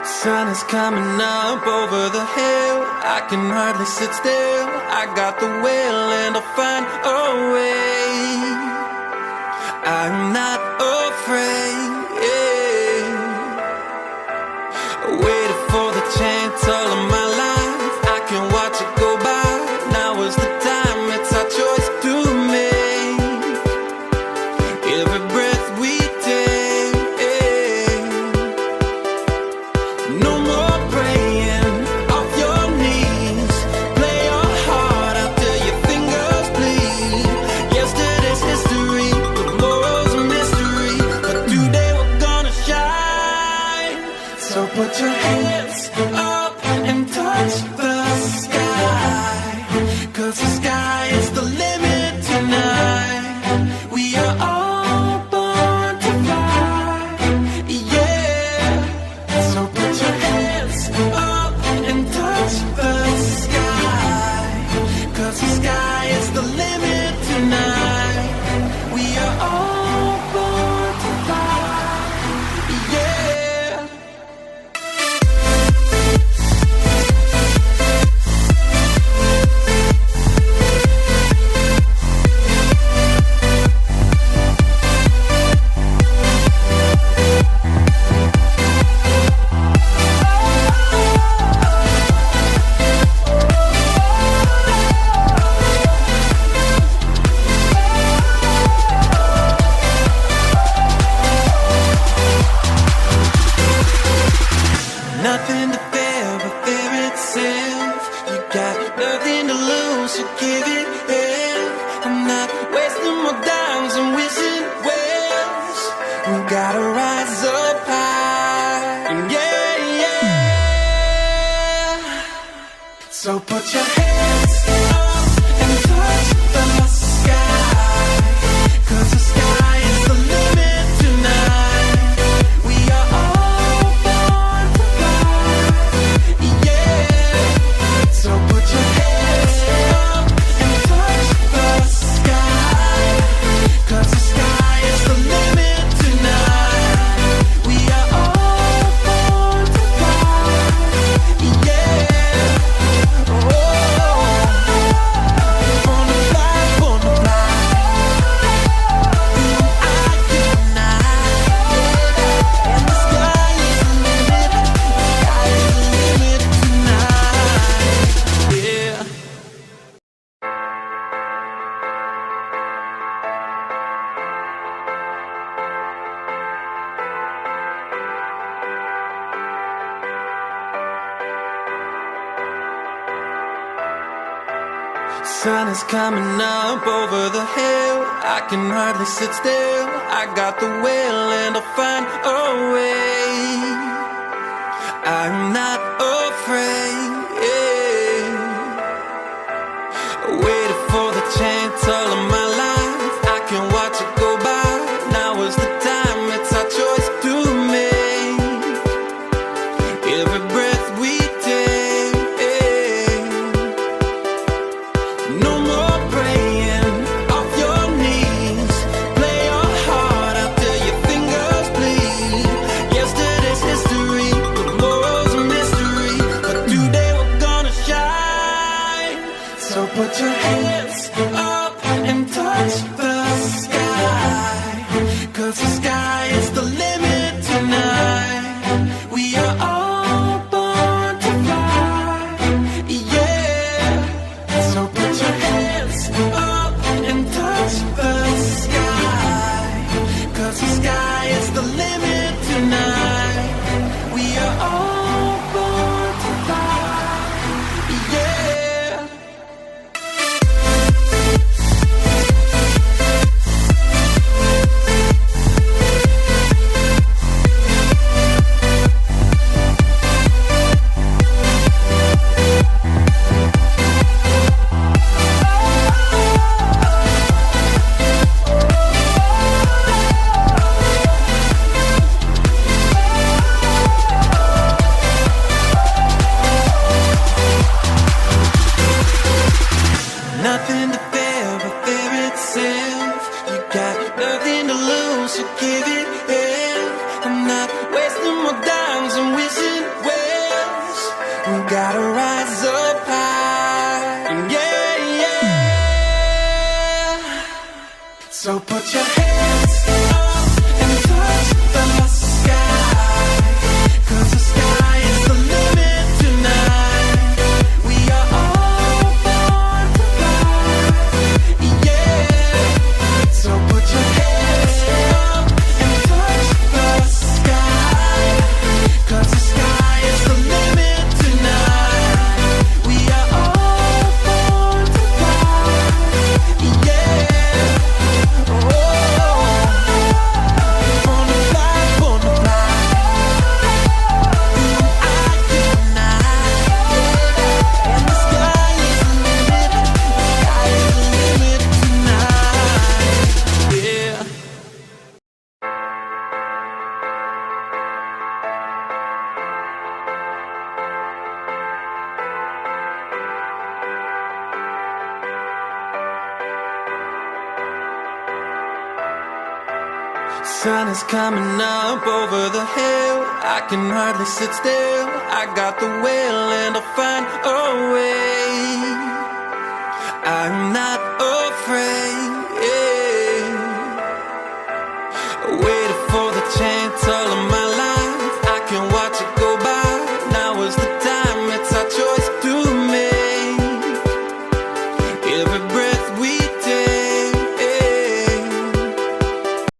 Sun is coming up over the hill. I can hardly sit still. I got the will and I'll find a way. I'm not afraid. Waited for the chance all of my life. I can watch it go by. Now is the time, it's our choice to make. Every breath we take. No more praying off your knees. Play your heart out till your fingers bleed. Yesterday's history, tomorrow's a mystery, but today we're gonna shine. So put your hands up and touch the sky, 'cause the sky is the limit tonight. We are all born to fly, yeah. So put your hands up and touch the sky, 'cause the sky is the limit tonight. We are all born to fly, yeah. Nothing to fear but fear itself. You got nothing to lose, so give it hell. I'm not wasting my dimes and wishing wells. We gotta rise up high, yeah, yeah. So put your hands up and touch the sky, 'cause the sky is the limit tonight. We are all born to fly, yeah. So put your hands up and touch the sky, 'cause the sky is the limit tonight. We are all born to fly, yeah. Oh, born to fly, born to fly. You and I, and the sky is the limit. Sky is the limit tonight, yeah. Sun is coming up over the hill. I can hardly sit still. I got the will and I'll find a way. I'm not afraid. Waited for the chance all of my life. I can watch it go by. Now is the time, it's our choice to make. Every breath we take. No more praying off your knees. Play your heart out till your fingers bleed. Yesterday's history, tomorrow's a mystery, but today we're gonna shine. So put your hands up and touch the sky, 'cause the sky is the limit tonight. We are all born gotta rise up high. Yeah, yeah. So put your hands up and touch the sky, 'cause the sky is the limit tonight. We are all born to fly. Yeah. So put your hands up and touch the sky, 'cause the sky is the limit tonight. We are all born to fly. Yeah. Sun is coming up over the hill. I can hardly sit still. I got the will and I'll find a way. I'm not afraid. A way to